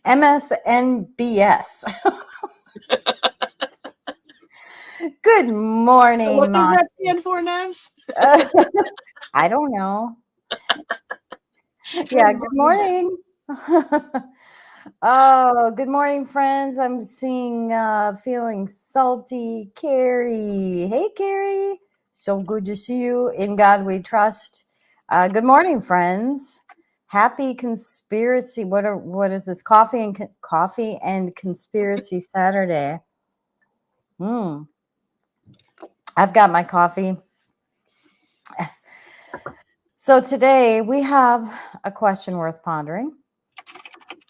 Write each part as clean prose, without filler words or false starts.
MSNBS. Good So morning, what does that Moxie. stand for, Nevs? I don't know. Yeah, good morning. Oh, good morning, friends. I'm seeing feeling salty Carrie. Hey, Carrie. So good to see you. In God we trust. Good morning, friends. Happy conspiracy. What is this? Coffee and conspiracy Saturday. I've got my coffee. So today we have a question worth pondering.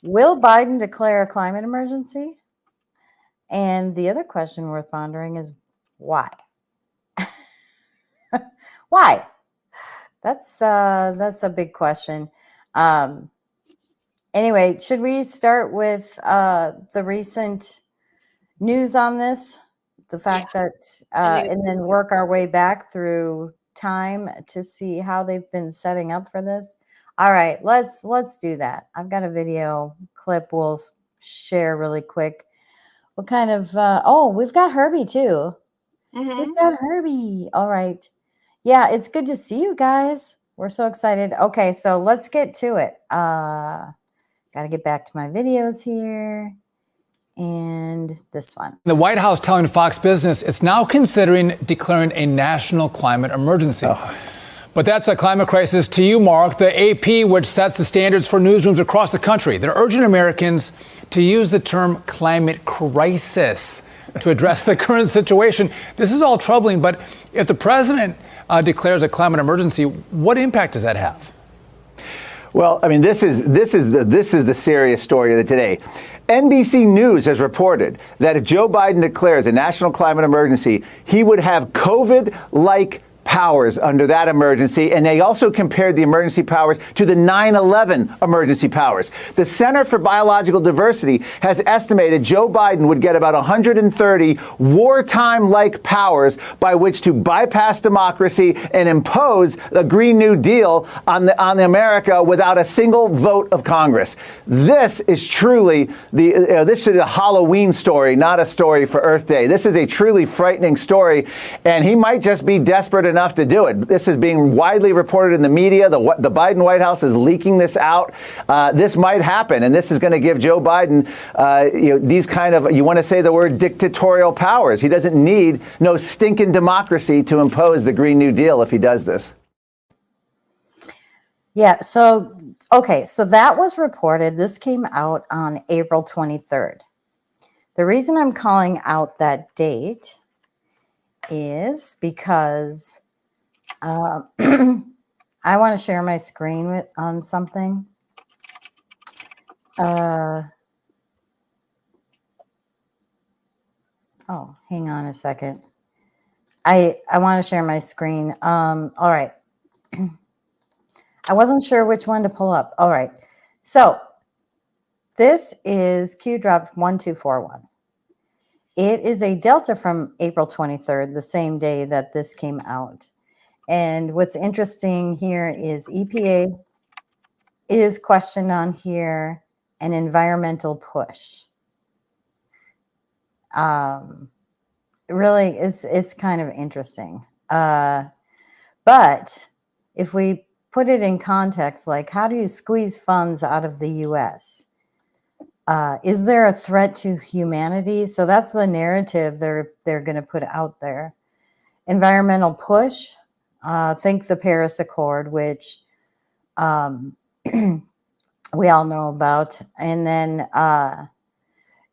Will Biden declare a climate emergency? And the other question worth pondering is why? Why? That's a big question. Anyway, should we start with the recent news on this? The fact that, and then work our way back through time to see how they've been setting up for this. All right, let's do that. I've got a video clip we'll share really quick. What kind of, oh, we've got Herbie too. We've got Herbie. All right. Yeah, it's good to see you guys. We're so excited. Okay, so let's get to it. Got to get back to my videos here. And this one. The White House telling Fox Business it's now considering declaring a national climate emergency. But that's a climate crisis to you, Mark. The AP, which sets the standards for newsrooms across the country, they're urging Americans to use the term climate crisis to address the current situation. This is all troubling, but if the president declares a climate emergency, what impact does that have? Well, I mean, this is the serious story of the today. NBC News has reported that if Joe Biden declares a national climate emergency, he would have COVID-like powers under that emergency, and they also compared the emergency powers to the 9/11 emergency powers. The Center for Biological Diversity has estimated Joe Biden would get about 130 wartime-like powers by which to bypass democracy and impose a Green New Deal on America without a single vote of Congress. This is truly this is a Halloween story, not a story for Earth Day. This is a truly frightening story, and he might just be desperate enough to do it. This is being widely reported in the media. The Biden White House is leaking this out. This might happen, and this is going to give Joe Biden, these kind of, you want to say the word dictatorial powers. He doesn't need no stinking democracy to impose the Green New Deal if he does this. Yeah. So, okay. So that was reported. This came out on April 23rd. The reason I'm calling out that date is because I want to share my screen on something. Oh, hang on a second. I want to share my screen. All right. I wasn't sure which one to pull up. All right. So this is Q drop 1241. It is a Delta from April 23rd, the same day that this came out. And what's interesting here is EPA is questioned on here, an environmental push. Really, it's kind of interesting. But if we put it in context, like how do you squeeze funds out of the U.S.? Is there a threat to humanity? So that's the narrative they're going to put out there. Environmental push. Think the Paris Accord, which we all know about. And then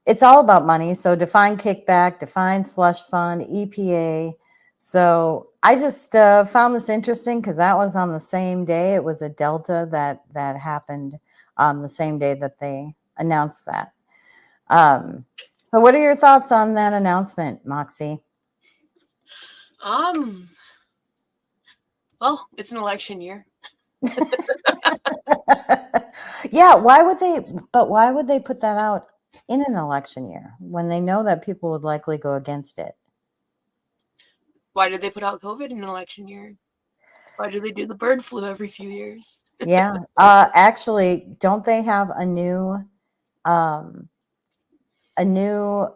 it's all about money. So define kickback, define slush fund, EPA. So I just found this interesting because that was on the same day. It was a Delta that happened on the same day that they announced that. So what are your thoughts on that announcement, Moxie? Well, it's an election year. Yeah, why would they put that out in an election year when they know that people would likely go against it? Why did they put out COVID in an election year? Why do they do the bird flu every few years? Yeah. Actually, don't they have a new a new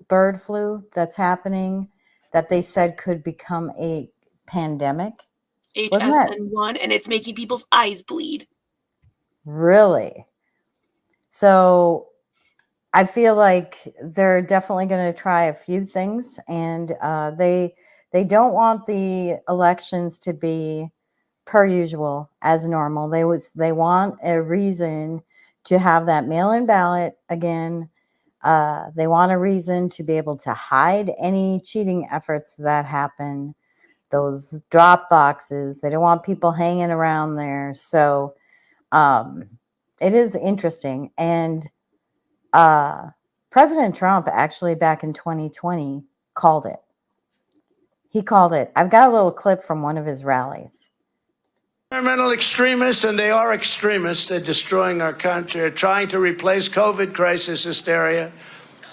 bird flu that's happening that they said could become a pandemic. Wasn't that HSN1, and it's making people's eyes bleed. really? So I feel like they're definitely going to try a few things, and they don't want the elections to be per usual as normal. They want a reason to have that mail-in ballot again. They want a reason to be able to hide any cheating efforts that happen. Those drop boxes, they don't want people hanging around there. So it is interesting. And President Trump actually back in 2020 called it. He called it. I've got a little clip from one of his rallies. Environmental extremists, and they are extremists. They're destroying our country. They're trying to replace COVID crisis hysteria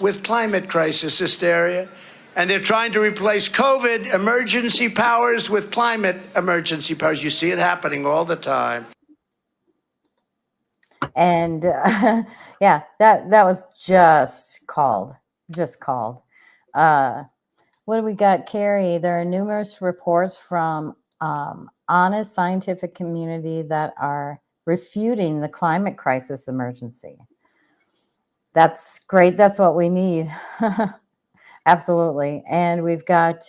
with climate crisis hysteria. And they're trying to replace COVID emergency powers with climate emergency powers. You see it happening all the time. And yeah, that was just called. What do we got, Carrie? There are numerous reports from honest scientific community that are refuting the climate crisis emergency. That's great. That's what we need. Absolutely. And we've got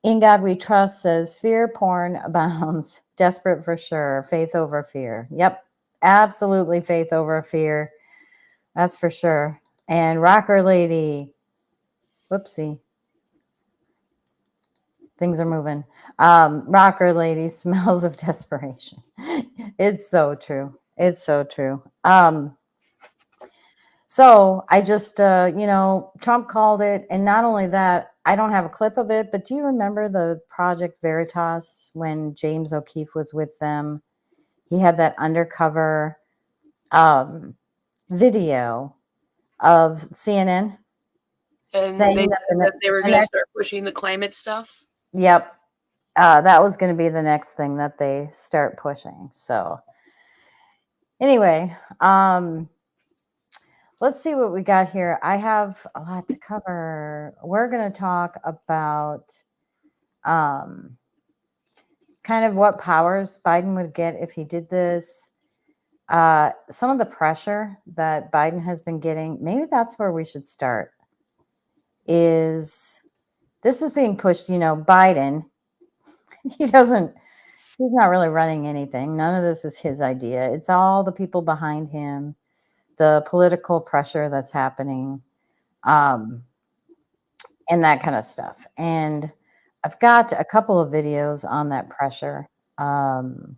In God We Trust says fear porn abounds. Desperate for sure. Faith over fear. Yep. Absolutely faith over fear. That's for sure. And Rocker Lady. Whoopsie. Things are moving. Rocker Lady, smells of desperation. It's so true. It's so true. So I just, Trump called it. And not only that, I don't have a clip of it, but do you remember the Project Veritas when James O'Keefe was with them? He had that undercover video of CNN And saying that they were going to start pushing the climate stuff. Yep. That was going to be the next thing that they start pushing. So anyway, let's see what we got here. I have a lot to cover. We're going to talk about kind of what powers Biden would get if he did this. Some of the pressure that Biden has been getting, maybe that's where we should start, is this is being pushed, Biden, he's not really running anything. None of this is his idea. It's all the people behind him, the political pressure that's happening, and that kind of stuff. And I've got a couple of videos on that pressure. The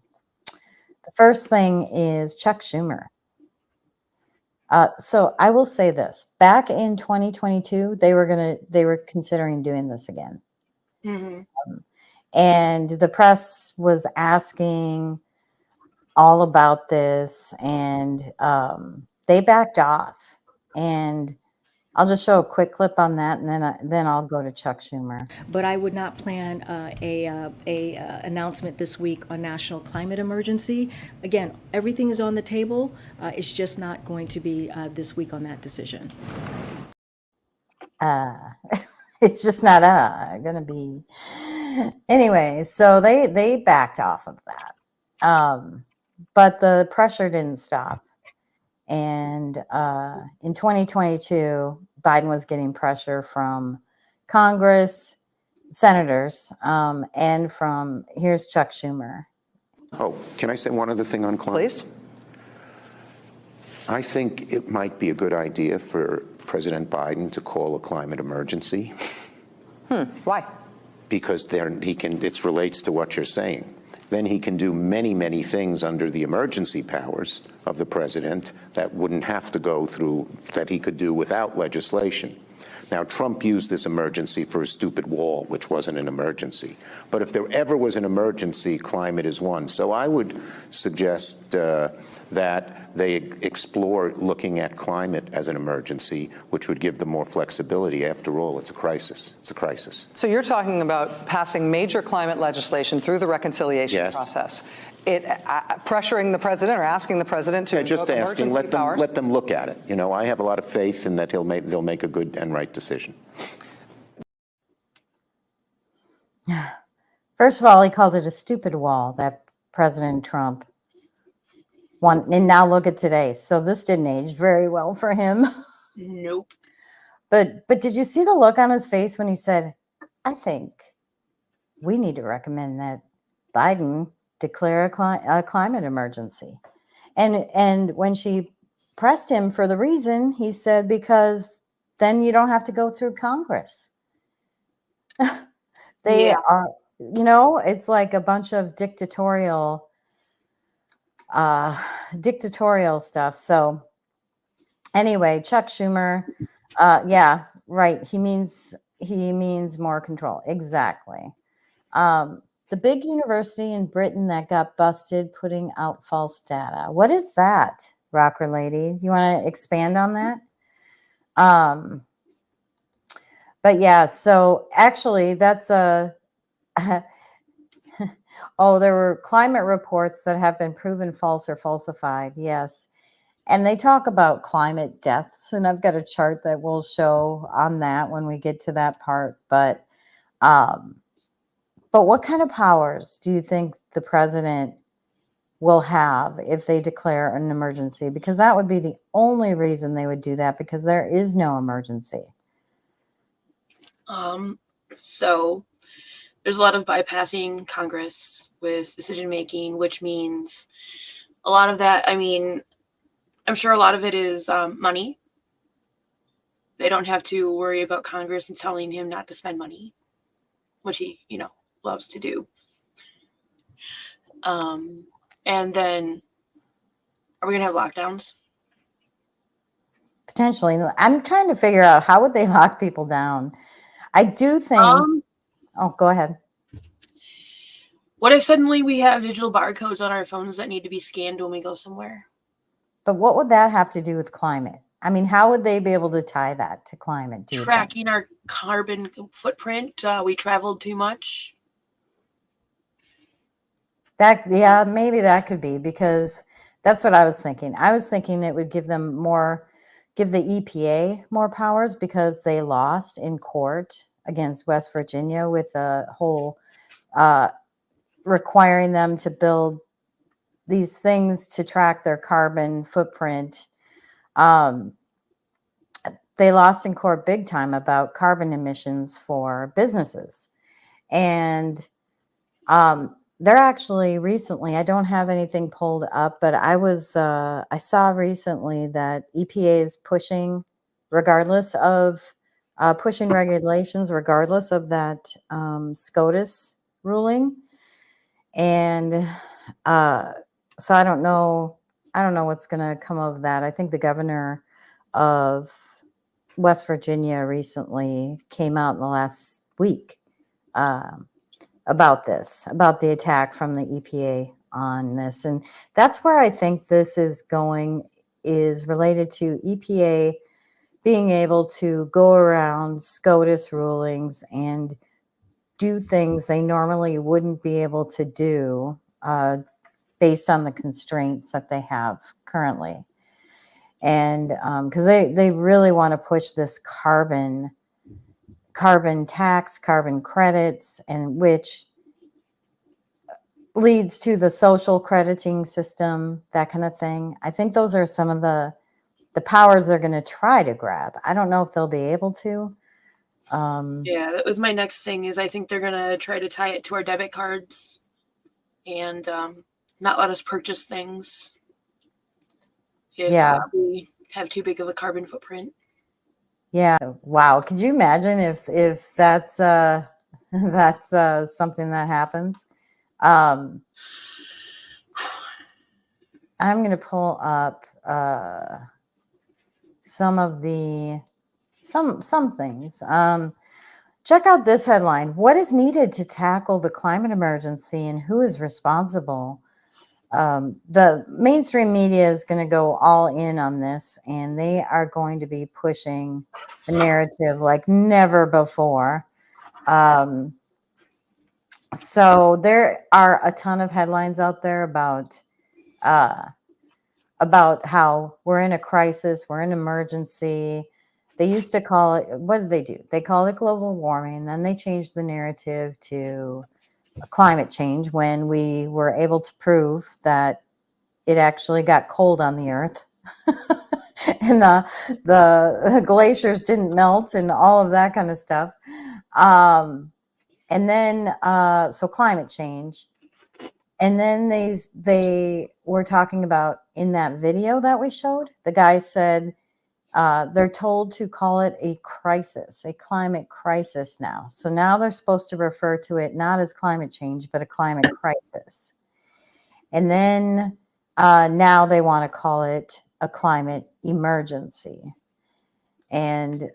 first thing is Chuck Schumer. So I will say this: back in 2022, they were considering doing this again. Mm-hmm. And the press was asking all about this, and they backed off. And I'll just show a quick clip on that, and then I'll go to Chuck Schumer. But I would not plan a announcement this week on national climate emergency. Again, everything is on the table. It's just not going to be this week on that decision. It's just not gonna be. Anyway, so they backed off of that, but the pressure didn't stop. And in 2022, Biden was getting pressure from Congress, senators, and here's Chuck Schumer. Oh, can I say one other thing on climate? Please. I think it might be a good idea for President Biden to call a climate emergency. Why? Because then it relates to what you're saying. Then he can do many, many things under the emergency powers of the president that wouldn't have to go through, that he could do without legislation. Now, Trump used this emergency for a stupid wall, which wasn't an emergency. But if there ever was an emergency, climate is one. So I would suggest that they explore looking at climate as an emergency, which would give them more flexibility. After all, it's a crisis. It's a crisis. So you're talking about passing major climate legislation through the reconciliation Yes. process. pressuring the president or asking the president to Just invoke asking, emergency powers? let them look at it. You know, I have a lot of faith in that they'll make a good and right decision. First of all, he called it a stupid wall that President Trump won. And now look at today. So this didn't age very well for him. Nope. But did you see the look on his face when he said, I think we need to recommend that Biden declare a climate emergency. And when she pressed him for the reason, he said, because then you don't have to go through Congress. They are, you know, it's like a bunch of dictatorial stuff. So anyway, Chuck Schumer, yeah, right. He means more control. Exactly. The big university in Britain that got busted putting out false data. What is that, Rocker Lady? You want to expand on that? But yeah, so actually that's a, oh, there were climate reports that have been proven false or falsified. Yes. And they talk about climate deaths, and I've got a chart that we'll show on that when we get to that part. But what kind of powers do you think the president will have if they declare an emergency? Because that would be the only reason they would do that, because there is no emergency. So there's a lot of bypassing Congress with decision making, which means a lot of that, I mean, I'm sure a lot of it is money. They don't have to worry about Congress and telling him not to spend money, which he, you know, loves to do. And then, are we going to have lockdowns? Potentially. I'm trying to figure out, how would they lock people down? I do think, oh, go ahead. What if suddenly we have digital barcodes on our phones that need to be scanned when we go somewhere? But what would that have to do with climate? I mean, how would they be able to tie that to climate? Tracking our carbon footprint. We traveled too much. That, yeah, maybe that could be, because that's what I was thinking. I was thinking it would give the EPA more powers, because they lost in court against West Virginia with the whole requiring them to build these things to track their carbon footprint. They lost in court big time about carbon emissions for businesses. And they're actually recently, I don't have anything pulled up, but I saw recently that EPA is pushing, regardless of pushing regulations, regardless of that SCOTUS ruling. And so I don't know what's going to come of that. I think the governor of West Virginia recently came out in the last week about the attack from the EPA on this. And that's where I think this is going, is related to EPA being able to go around SCOTUS rulings and do things they normally wouldn't be able to do based on the constraints that they have currently. And because they really want to push this carbon tax, carbon credits, and which leads to the social crediting system, that kind of thing. I think those are some of the powers they're going to try to grab. I don't know if they'll be able to. Yeah, that was my next thing, is I think they're going to try to tie it to our debit cards and not let us purchase things if we have too big of a carbon footprint. Yeah. Wow. Could you imagine if that's that's something that happens? I'm going to pull up some of the some things. Check out this headline. What is needed to tackle the climate emergency, and who is responsible? The mainstream media is going to go all in on this, and they are going to be pushing the narrative like never before. So there are a ton of headlines out there about how we're in a crisis, we're in emergency. They used to call it, what did they do? They call it global warming. Then they changed the narrative to climate change when we were able to prove that it actually got cold on the earth and the glaciers didn't melt and all of that kind of stuff. And then, so climate change. And then they were talking about in that video that we showed, the guy said they're told to call it a crisis, a climate crisis now. So now they're supposed to refer to it not as climate change, but a climate crisis. And then now they want to call it a climate emergency. And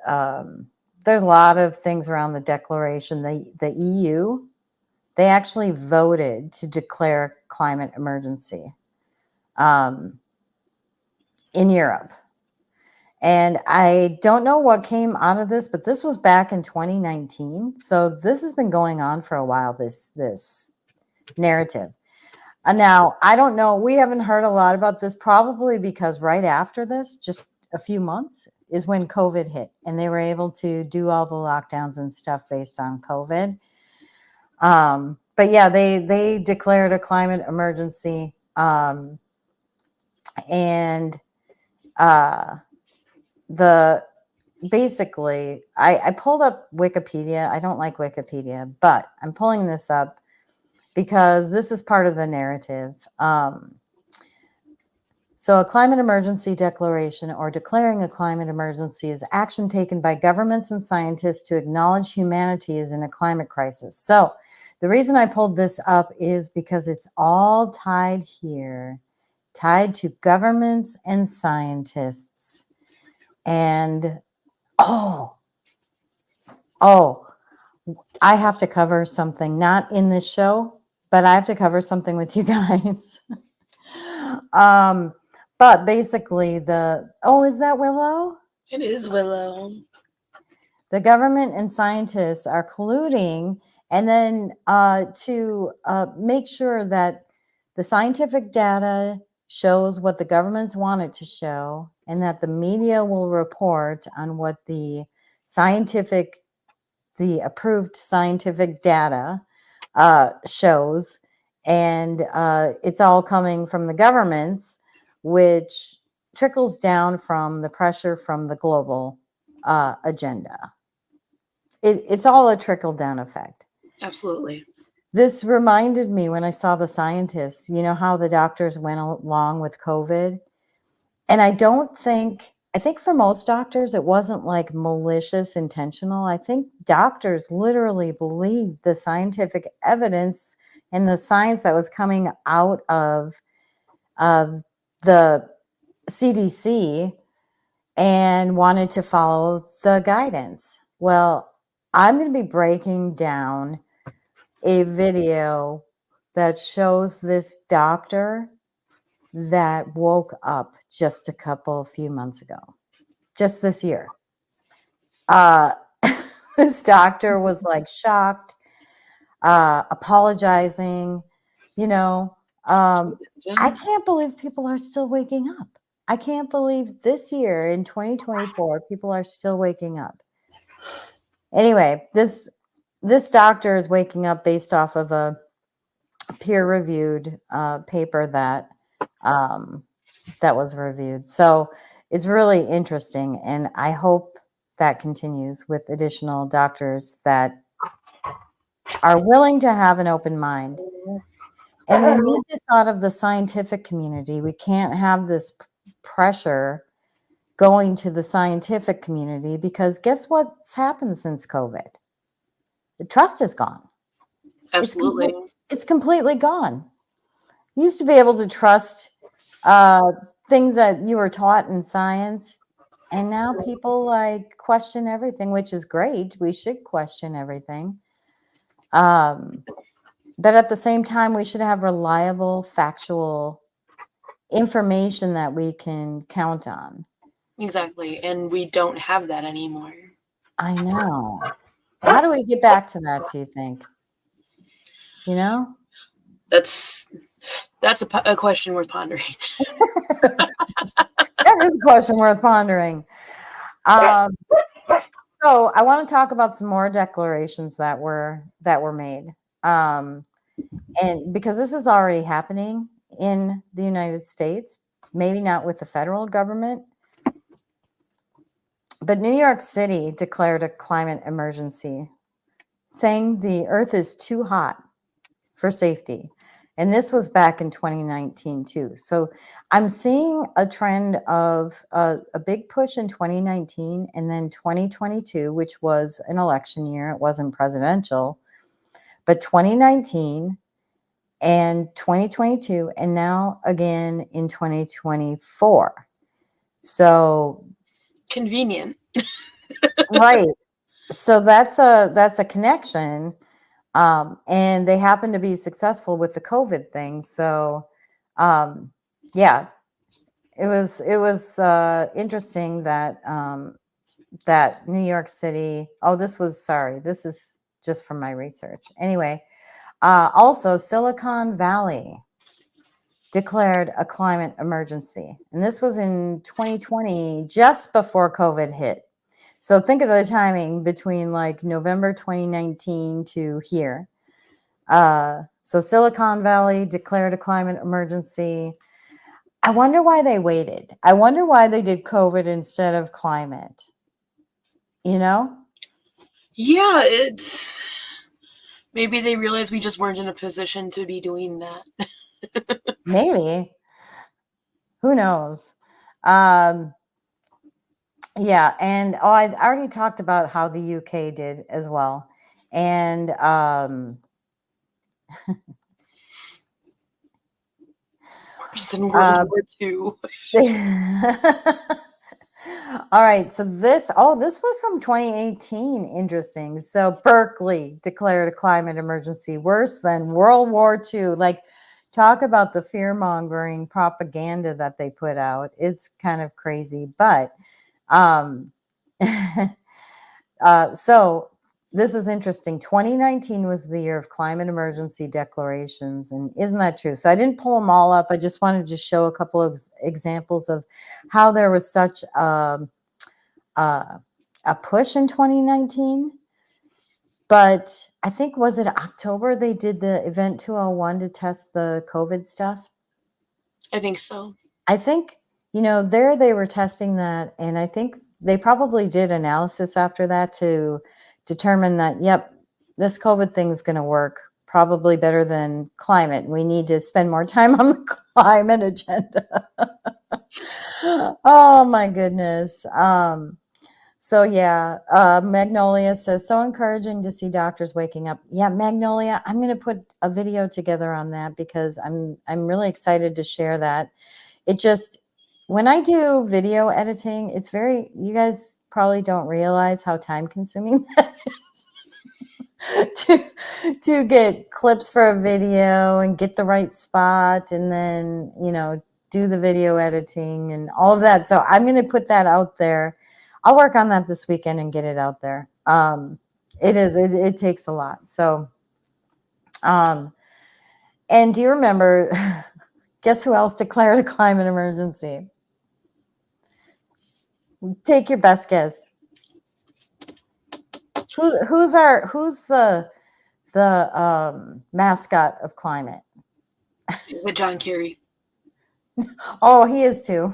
there's a lot of things around the declaration. The EU, they actually voted to declare climate emergency in Europe. And I don't know what came out of this, but this was back in 2019. So this has been going on for a while, this narrative. Now, I don't know. We haven't heard a lot about this, probably because right after this, just a few months, is when COVID hit. And they were able to do all the lockdowns and stuff based on COVID. But yeah, they declared a climate emergency. Basically, I pulled up Wikipedia. I don't like Wikipedia, but I'm pulling this up because this is part of the narrative. So a climate emergency declaration or declaring a climate emergency is action taken by governments and scientists to acknowledge humanity is in a climate crisis. So the reason I pulled this up is because it's all tied here, tied to governments and scientists. And oh, I have to cover something, not in this show, but I have to cover something with you guys. But basically is that Willow? It is Willow. The government and scientists are colluding and then to make sure that the scientific data shows what the governments want it to show and that the media will report on what the approved scientific data shows. And it's all coming from the governments, which trickles down from the pressure from the global agenda. It's all a trickle-down effect. Absolutely. This reminded me when I saw the scientists, you know, how the doctors went along with COVID. And I think for most doctors, it wasn't like malicious, intentional. I think doctors literally believed the scientific evidence and the science that was coming out of the CDC and wanted to follow the guidance. Well, I'm going to be breaking down a video that shows this doctor that woke up just a few months ago, just this year. This doctor was like shocked, apologizing, you know. I can't believe people are still waking up. I can't believe this year in 2024, people are still waking up. Anyway, this doctor is waking up based off of a peer-reviewed paper that was reviewed. So it's really interesting, and I hope that continues with additional doctors that are willing to have an open mind. And we need this out of the scientific community. We can't have this pressure going to the scientific community because guess what's happened since COVID? The trust is gone. Absolutely. It's completely gone. You used to be able to trust things that you were taught in science, and now people like question everything, which is great. We should question everything. But at the same time, we should have reliable, factual information that we can count on. Exactly. And we don't have that anymore. I know. How do we get back to that, do you think? You know? That's a question worth pondering. That is a question worth pondering. So I want to talk about some more declarations that were made. And because this is already happening in the United States, maybe not with the federal government, but New York City declared a climate emergency, saying the earth is too hot for safety. And this was back in 2019 too. So I'm seeing a trend of a big push in 2019 and then 2022, which was an election year. It wasn't presidential, but 2019 and 2022, and now again in 2024. So Convenient. right. So that's a connection. And they happen to be successful with the COVID thing. So, yeah, it was interesting that that New York City. Oh, this is just from my research. Anyway, also Silicon Valley declared a climate emergency, and this was in 2020, just before COVID hit. So think of the timing between like November 2019 to here. So Silicon Valley declared a climate emergency. I wonder why they waited. I wonder why they did COVID instead of climate. You know? Yeah, it's maybe they realized we just weren't in a position to be doing that. Maybe. Who knows? Yeah, and I already talked about how the UK did as well. And Worse than World War II. all right, so this was from 2018. Interesting. So Berkeley declared a climate emergency, worse than World War II. Like, talk about the fear-mongering propaganda that they put out. It's kind of crazy, but so this is interesting. 2019 was the year of climate emergency declarations, and isn't that true? So I didn't pull them all up. I just wanted to show a couple of examples of how there was such a push in 2019. But I think, was it October they did the Event 201 to test the COVID stuff? I think so. I think, there they were testing that, and I think they probably did analysis after that to determine that, yep, this COVID thing is going to work probably better than climate. We need to spend more time on the climate agenda. Oh my goodness. So yeah, Magnolia says, so encouraging to see doctors waking up. Yeah, Magnolia, I'm going to put a video together on that because I'm really excited to share that. It just, when I do video editing, it's you guys probably don't realize how time consuming that is to get clips for a video and get the right spot and then, do the video editing and all of that. So I'm going to put that out there. I'll work on that this weekend and get it out there. It takes a lot. So, and do you remember, guess who else declared a climate emergency? Take your best guess. Who's the mascot of climate? With John Kerry. Oh, he is too.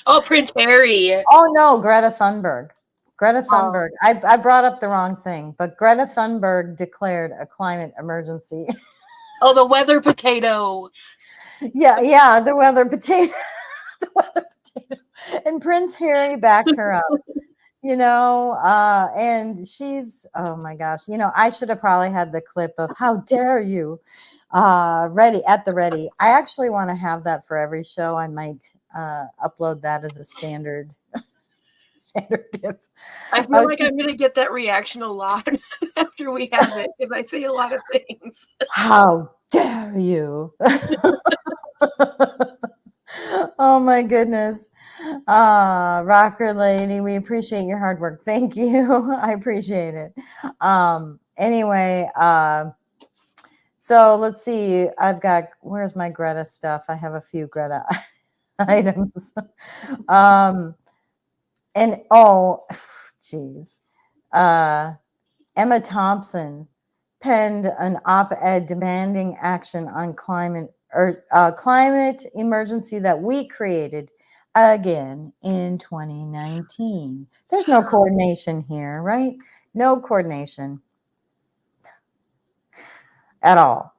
Oh, Prince Harry. Oh no, Greta Thunberg. Greta Thunberg. I brought up the wrong thing, but Greta Thunberg declared a climate emergency. Oh, the weather potato. Yeah, the weather potato. The weather potato. And Prince Harry backed her up. And she's, oh my gosh, I should have probably had the clip of how dare you ready. I actually want to have that for every show. I might upload that as a standard GIF. I feel like I'm going to get that reaction a lot after we have it because I say a lot of things. How dare you? Oh my goodness. Rocker lady, we appreciate your hard work. Thank you. I appreciate it. Anyway, so let's see. Where's my Greta stuff? I have a few Greta items. And oh, geez. Emma Thompson penned an op-ed demanding action on climate emergency that we created again in 2019. There's no coordination here, right? No coordination at all.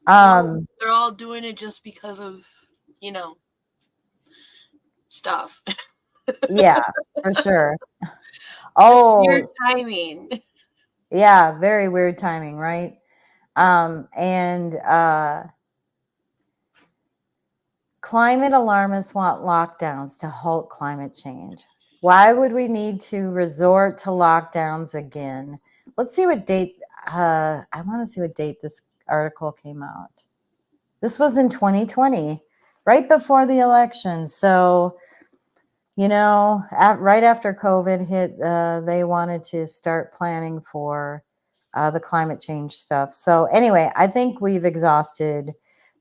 They're all doing it just because of, stuff. Yeah, for sure. Just Oh, weird timing. yeah, very weird timing, right? Climate alarmists want lockdowns to halt climate change. Why would we need to resort to lockdowns again? Let's see what date. I want to see what date this article came out. This was in 2020, right before the election. So, right after COVID hit, they wanted to start planning for the climate change stuff. So anyway, I think we've exhausted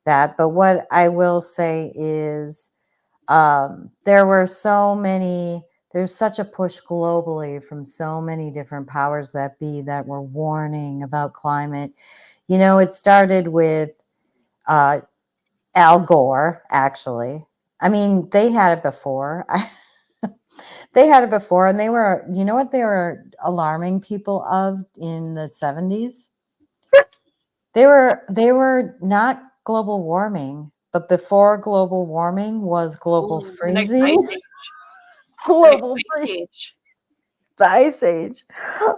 that. But what I will say is there's such a push globally from so many different powers that be that were warning about climate. It started with Al Gore, actually. I mean, they had it before. They had it before, and you know what they were alarming people of in the 70s? They were not global warming, but before global warming was global Ooh, the next freezing. ice age. Global The next ice freezing. age. The ice age.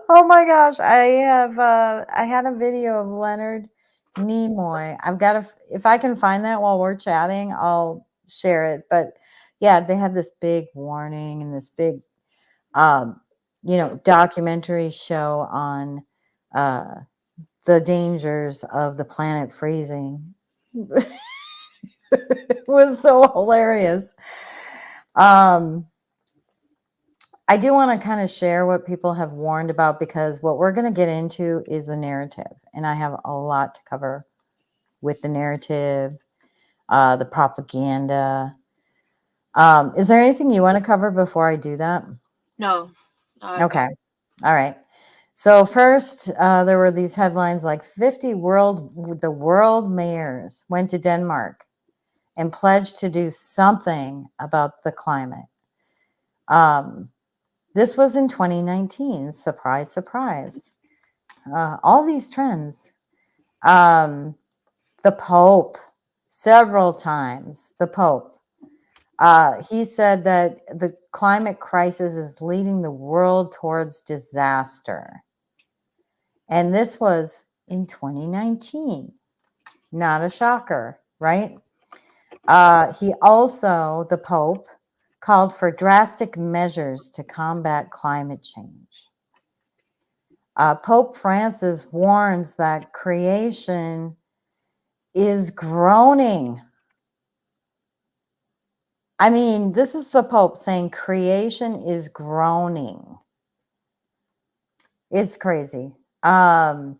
Oh my gosh. I had a video of Leonard Nimoy. If I can find that while we're chatting, I'll share it. But yeah, they had this big warning and this big documentary show on the dangers of the planet freezing. It was so hilarious. I do want to kind of share what people have warned about, because what we're going to get into is the narrative, and I have a lot to cover with the narrative, the propaganda. Is there anything you want to cover before I do that? No. Okay. All right. So first, there were these headlines like the world mayors went to Denmark and pledged to do something about the climate. This was in 2019. Surprise, surprise. All these trends. The Pope, several times, the Pope. He said that the climate crisis is leading the world towards disaster. And this was in 2019. Not a shocker, right? The Pope, called for drastic measures to combat climate change. Pope Francis warns that creation is groaning. I mean, this is the Pope saying creation is groaning. It's crazy. Yeah.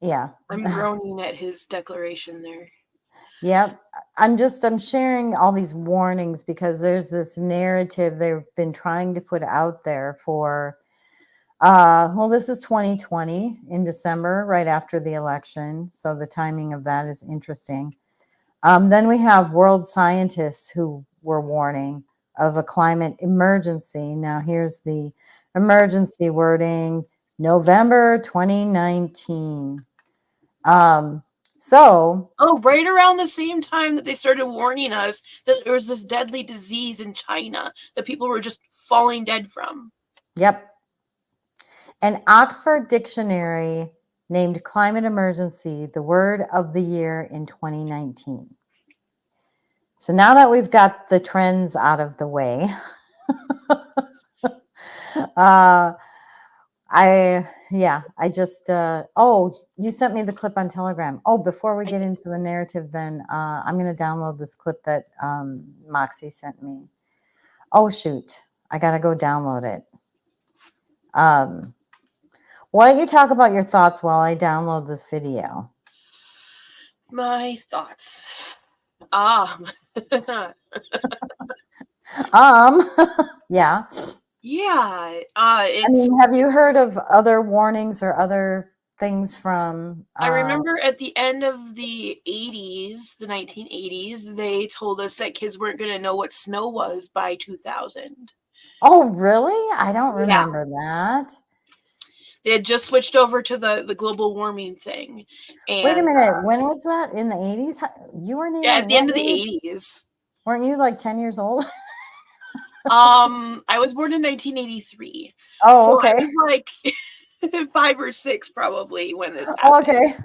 I'm groaning at his declaration there. Yep. I'm sharing all these warnings because there's this narrative they've been trying to put out there for, this is 2020 in December, right after the election. So the timing of that is interesting. Then we have world scientists who were warning of a climate emergency. Now here's the emergency wording, November 2019. Right around the same time that they started warning us that there was this deadly disease in China that people were just falling dead from. Yep. An Oxford dictionary named climate emergency the word of the year in 2019. So now that we've got the trends out of the way, you sent me the clip on Telegram. Oh, before we get into the narrative, then I'm going to download this clip that Moxie sent me. Oh, shoot. I got to go download it. Why don't you talk about your thoughts while I download this video? My thoughts. Yeah. Yeah. I mean, have you heard of other warnings or other things from? I remember at the end of the 80s, the 1980s, they told us that kids weren't going to know what snow was by 2000. Oh, really? I don't remember that. They had just switched over to the global warming thing. And, wait a minute. When was that? In the 80s? You weren't even. Yeah, at the end of the 80s. Weren't you like 10 years old? I was born in 1983. Oh, so okay. I was like 5 or 6 probably when this happened. Okay.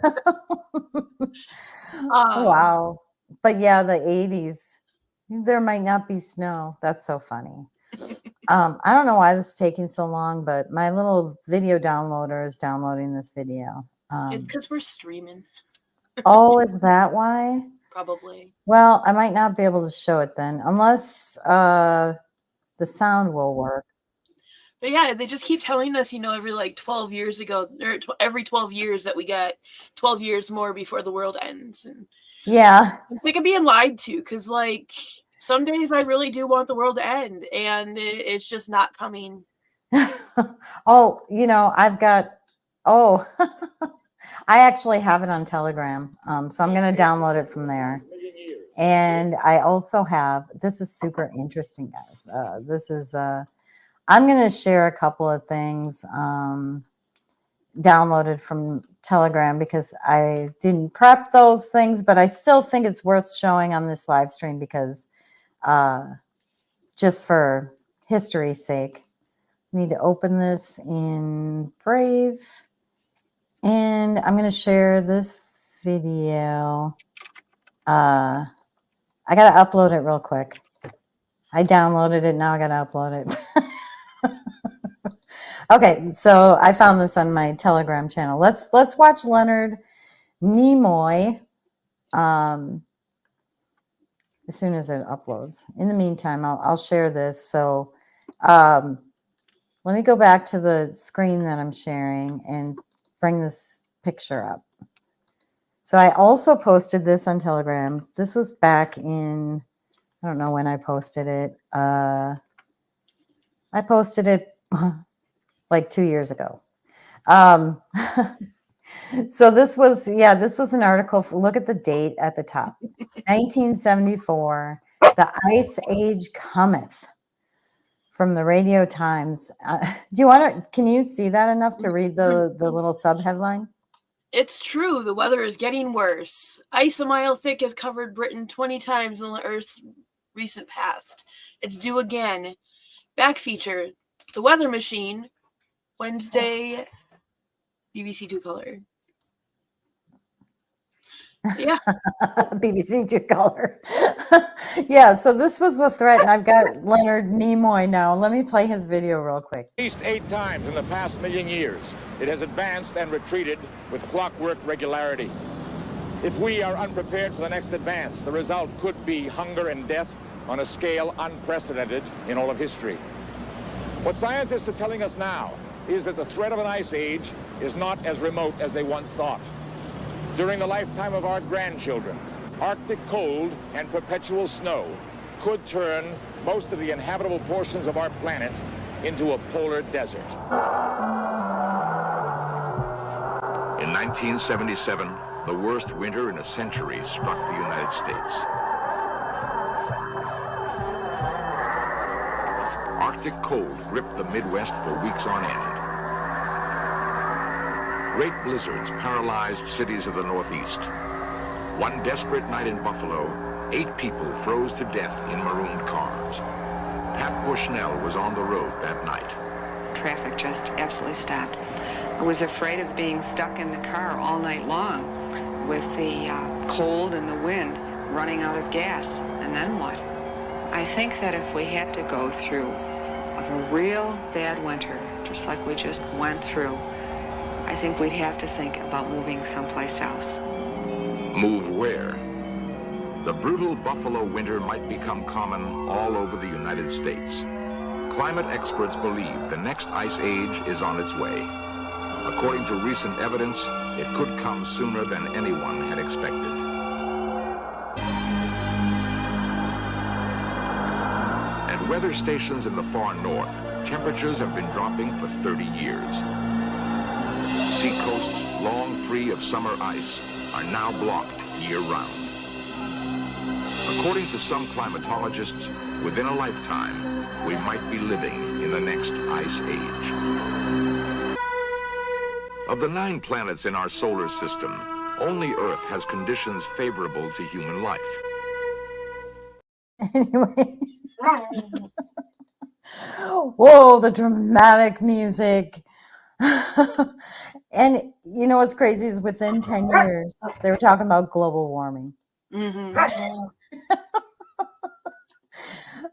Wow. But yeah, the 80s, there might not be snow. That's so funny. I don't know why this is taking so long, but my little video downloader is downloading this video. It's because we're streaming. Oh, is that why? Probably. Well, I might not be able to show it then, unless the sound will work. But yeah, they just keep telling us, every like 12 years ago, or every 12 years that we got 12 years more before the world ends. And yeah, I'm sick of being lied to, because like some days I really do want the world to end, and it's just not coming. Oh, I've got, I actually have it on Telegram. So I'm going to download it from there. And I also have, this is super interesting, guys. I'm going to share a couple of things downloaded from Telegram because I didn't prep those things, but I still think it's worth showing on this live stream because just for history's sake, I need to open this in Brave. And I'm going to share this video. I got to upload it real quick. I downloaded it. Now I got to upload it. Okay, so I found this on my Telegram channel. Let's watch Leonard Nimoy as soon as it uploads. In the meantime, I'll share this. So let me go back to the screen that I'm sharing and bring this picture up. So I also posted this on Telegram. This was back in, I don't know when I posted it. I posted it like 2 years ago. So this was an article. Look at the date at the top. 1974, the Ice Age cometh, from the Radio Times. Can you see that enough to read the little sub-headline? It's true. The weather is getting worse. Ice a mile thick has covered Britain 20 times in the Earth's recent past. It's due again. Back feature, The Weather Machine, Wednesday, BBC Two Color. Yeah. BBC Two Color. Yeah, so this was the threat, and I've got Leonard Nimoy now. Let me play his video real quick. At least 8 times in the past million years, it has advanced and retreated with clockwork regularity. If we are unprepared for the next advance, the result could be hunger and death on a scale unprecedented in all of history. What scientists are telling us now is that the threat of an ice age is not as remote as they once thought. During the lifetime of our grandchildren, Arctic cold and perpetual snow could turn most of the inhabitable portions of our planet into a polar desert. In 1977, the worst winter in a century struck the United States. Arctic cold gripped the Midwest for weeks on end. Great blizzards paralyzed cities of the Northeast. One desperate night in Buffalo, 8 people froze to death in marooned cars. Pat Bushnell was on the road that night. Traffic just absolutely stopped. I was afraid of being stuck in the car all night long with the cold and the wind, running out of gas. And then what? I think that if we had to go through a real bad winter, just like we just went through, I think we'd have to think about moving someplace else. Move where? The brutal Buffalo winter might become common all over the United States. Climate experts believe the next ice age is on its way. According to recent evidence, it could come sooner than anyone had expected. At weather stations in the far north, temperatures have been dropping for 30 years. Seacoasts long free of summer ice are now blocked year-round. According to some climatologists, within a lifetime, we might be living in the next ice age. Of the 9 planets in our solar system, only Earth has conditions favorable to human life. Anyway. Whoa, the dramatic music. And you know what's crazy is within 10 years, they were talking about global warming.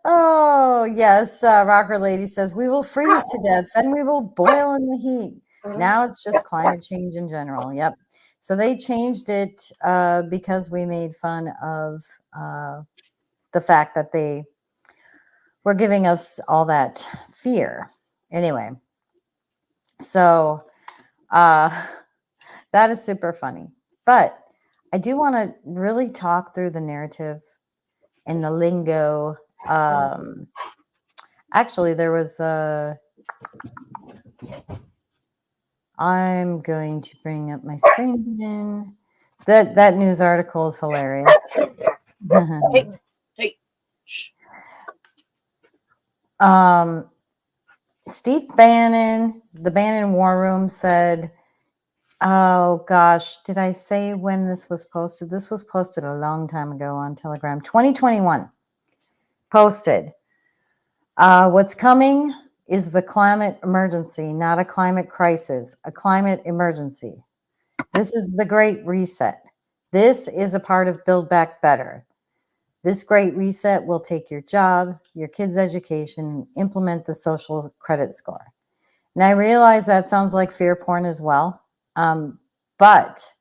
Oh, yes. Rocker Lady says, we will freeze to death, then we will boil in the heat. Now it's just climate change in general. Yep. So they changed it because we made fun of the fact that they were giving us all that fear. Anyway, so that is super funny. But I do want to really talk through the narrative and the lingo. Actually, there was I'm going to bring up my screen again. That news article is hilarious. Hey. Shh. Steve Bannon, the Bannon War Room said, oh gosh, did I say when this was posted? This was posted a long time ago on Telegram. 2021 posted. What's coming is the climate emergency, not a climate crisis, a climate emergency. This is the Great Reset. This is a part of Build Back Better. This Great Reset will take your job, your kids' education, and implement the social credit score. And I realize that sounds like fear porn as well. But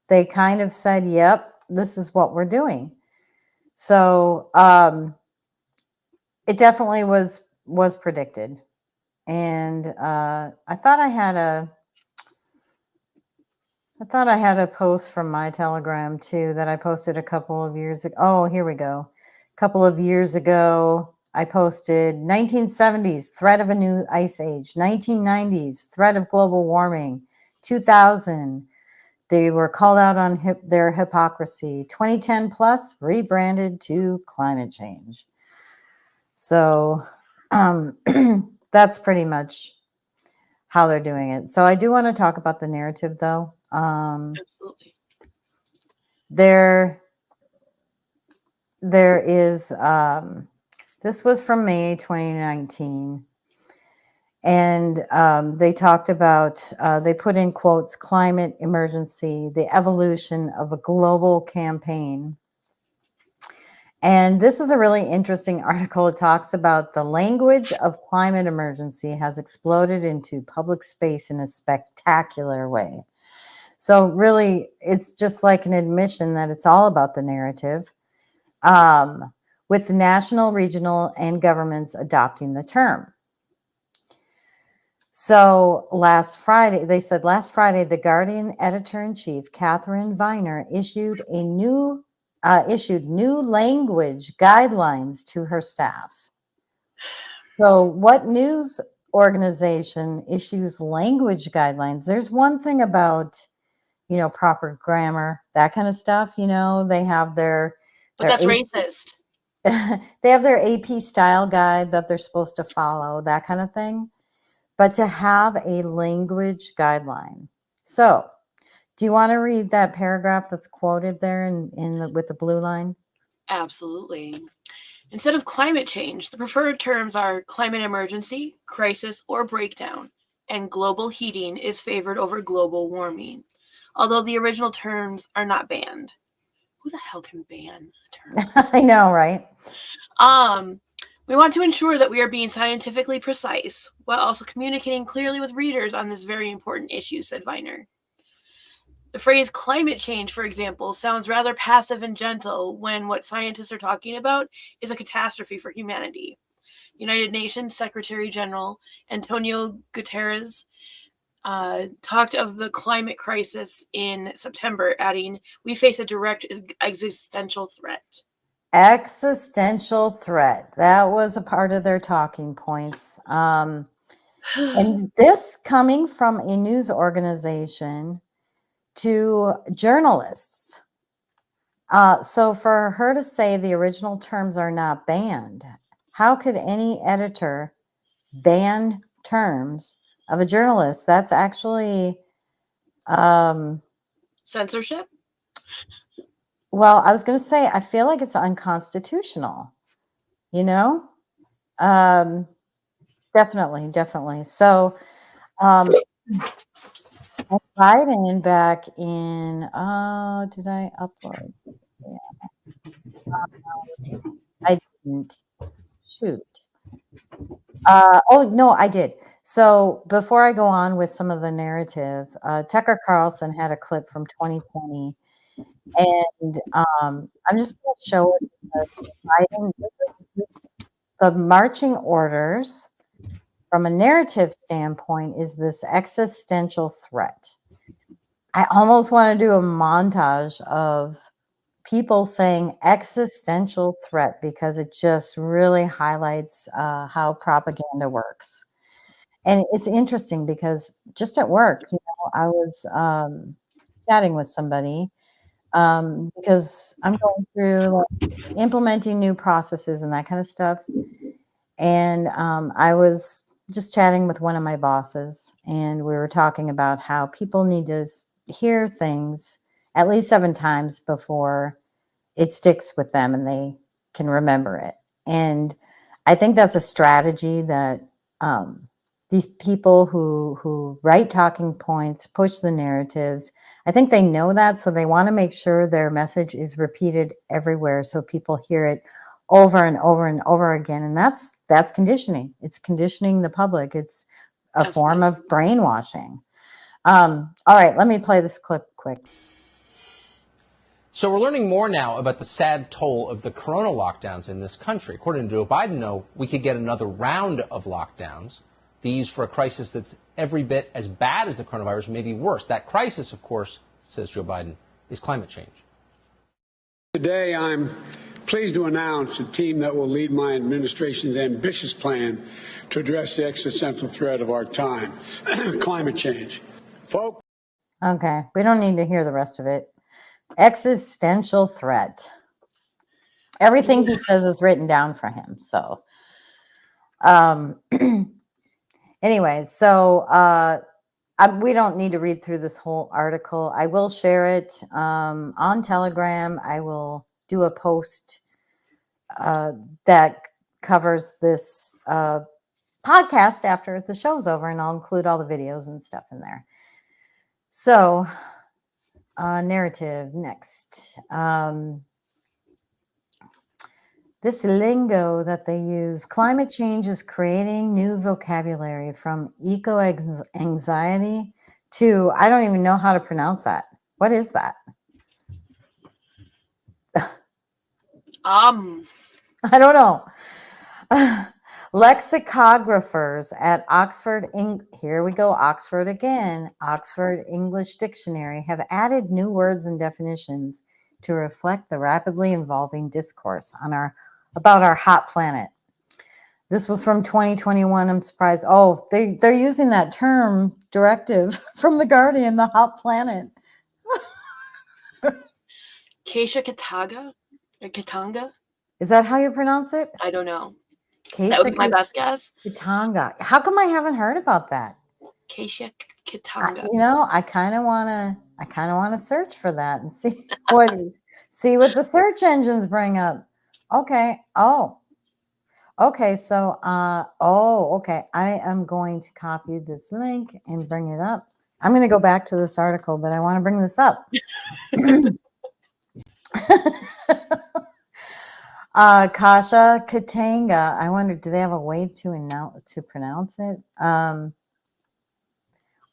they kind of said, yep, this is what we're doing. So it definitely was predicted. And I thought I had a post from my Telegram too that I posted a couple of years ago. Oh, here we go. A couple of years ago, I posted 1970s, threat of a new ice age. 1990s, threat of global warming. 2000, they were called out on their hypocrisy. 2010 plus, rebranded to climate change. So that's pretty much how they're doing it. So I do want to talk about the narrative, though. Absolutely. There is, this was from May 2019. And they talked about, they put in quotes, climate emergency, the evolution of a global campaign. And this is a really interesting article. It talks about the language of climate emergency has exploded into public space in a spectacular way. So really, it's just like an admission that it's all about the narrative, with the national, regional, and governments adopting the term. So last Friday, they said last Friday, the Guardian editor-in-chief, Catherine Viner, issued new language guidelines to her staff. So what news organization issues language guidelines? There's one thing about, proper grammar, that kind of stuff, they have their But that's racist. They have their AP style guide that they're supposed to follow, that kind of thing. But to have a language guideline. So, do you want to read that paragraph that's quoted there with the blue line? Absolutely. Instead of climate change, the preferred terms are climate emergency, crisis, or breakdown, and global heating is favored over global warming, although the original terms are not banned. Who the hell can ban a term? I know, right? We want to ensure that we are being scientifically precise while also communicating clearly with readers on this very important issue, said Viner. The phrase climate change, for example, sounds rather passive and gentle when what scientists are talking about is a catastrophe for humanity. United Nations Secretary General Antonio Guterres talked of the climate crisis in September, adding, "We face a direct existential threat." Existential threat. That was a part of their talking points. And this coming from a news organization to journalists. So for her to say the original terms are not banned, how could any editor ban terms of a journalist? That's actually censorship. Well, I was going to say, I feel like it's unconstitutional, you know? Definitely. So, Biden back in, did I upload? Yeah. I didn't. Shoot. Oh, no, I did. So before I go on with some of the narrative, Tucker Carlson had a clip from 2020. And I'm just going to show it because Biden, the marching orders from a narrative standpoint is this existential threat. I almost want to do a montage of people saying existential threat because it just really highlights how propaganda works. And it's interesting because just at work, I was chatting with somebody because I'm going through implementing new processes and that kind of stuff. And I was just chatting with one of my bosses, and we were talking about how people need to hear things at least 7 times before it sticks with them and they can remember it. And I think that's a strategy that these people who write talking points, push the narratives, I think they know that, so they want to make sure their message is repeated everywhere so people hear it over and over and over again. And that's conditioning. It's conditioning the public. It's a form of brainwashing. All right, let me play this clip quick. So we're learning more now about the sad toll of the corona lockdowns in this country. According to Joe Biden, though, we could get another round of lockdowns. These for a crisis that's every bit as bad as the coronavirus, maybe worse. That crisis, of course, says Joe Biden, is climate change. Today, I'm pleased to announce a team that will lead my administration's ambitious plan to address the existential threat of our time, climate change. Folks. Okay, we don't need to hear the rest of it. Existential threat. Everything he says is written down for him. So, anyways, so we don't need to read through this whole article. I will share it on Telegram. I will do a post that covers this podcast after the show's over, and I'll include all the videos and stuff in there. So, narrative next. This lingo that they use, climate change is creating new vocabulary from eco-anxiety to, I don't even know how to pronounce that. What is that? I don't know. Lexicographers at Oxford, here we go, Oxford again, Oxford English Dictionary have added new words and definitions to reflect the rapidly evolving discourse about our hot planet. This was from 2021. I'm surprised. Oh, they're using that term directive from The Guardian, the hot planet. Keisha Katanga? Or Katanga? Is that how you pronounce it? I don't know. Keisha that would be my best guess. Katanga. How come I haven't heard about that? Keisha Katanga. I kind of want to search for that and see what the search engines bring up. Okay. Oh. Okay. So, okay. I am going to copy this link and bring it up. I'm going to go back to this article, but I want to bring this up. Kasha Katanga. I wonder, do they have a way to pronounce it?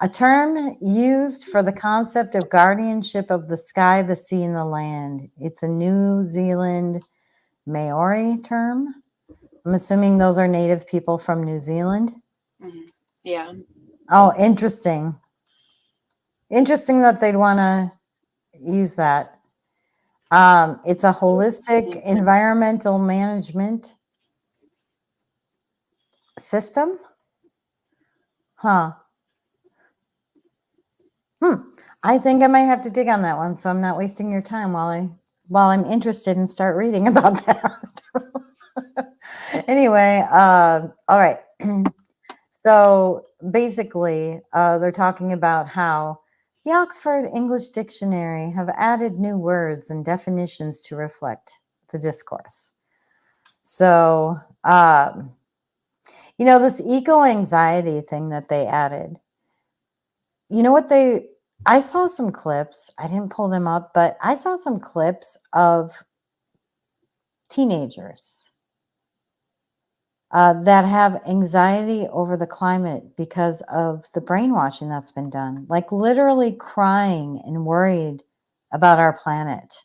A term used for the concept of guardianship of the sky, the sea, and the land. It's a New Zealand Maori term. I'm assuming those are native people from New Zealand. Mm-hmm. Yeah. Oh, interesting. Interesting that they'd want to use that. It's a holistic environmental management system. Huh. I think I might have to dig on that one, so I'm not wasting your time while I'm interested and start reading about that. Anyway, all right. So basically, they're talking about how the Oxford English Dictionary have added new words and definitions to reflect the discourse. So, this eco-anxiety thing that they added, I saw some clips. I didn't pull them up, but I saw some clips of teenagers that have anxiety over the climate because of the brainwashing that's been done, like literally crying and worried about our planet.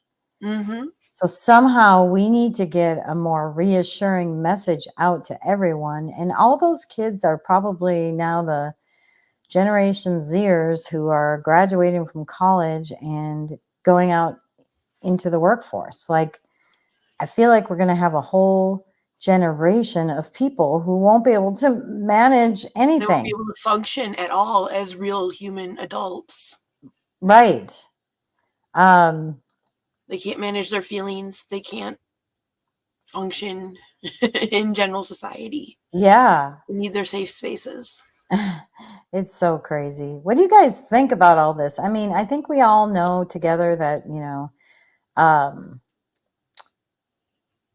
Mm-hmm. So somehow we need to get a more reassuring message out to everyone. And all those kids are probably now the Generation Zers who are graduating from college and going out into the workforce. Like, I feel like we're going to have a whole generation of people who won't be able to manage They won't be anything. able to function at all as real human adults. Right. They can't manage their feelings. They can't function in general society. Yeah. They need their safe spaces. It's so crazy. What do you guys think about all this? I mean, I think we all know together that,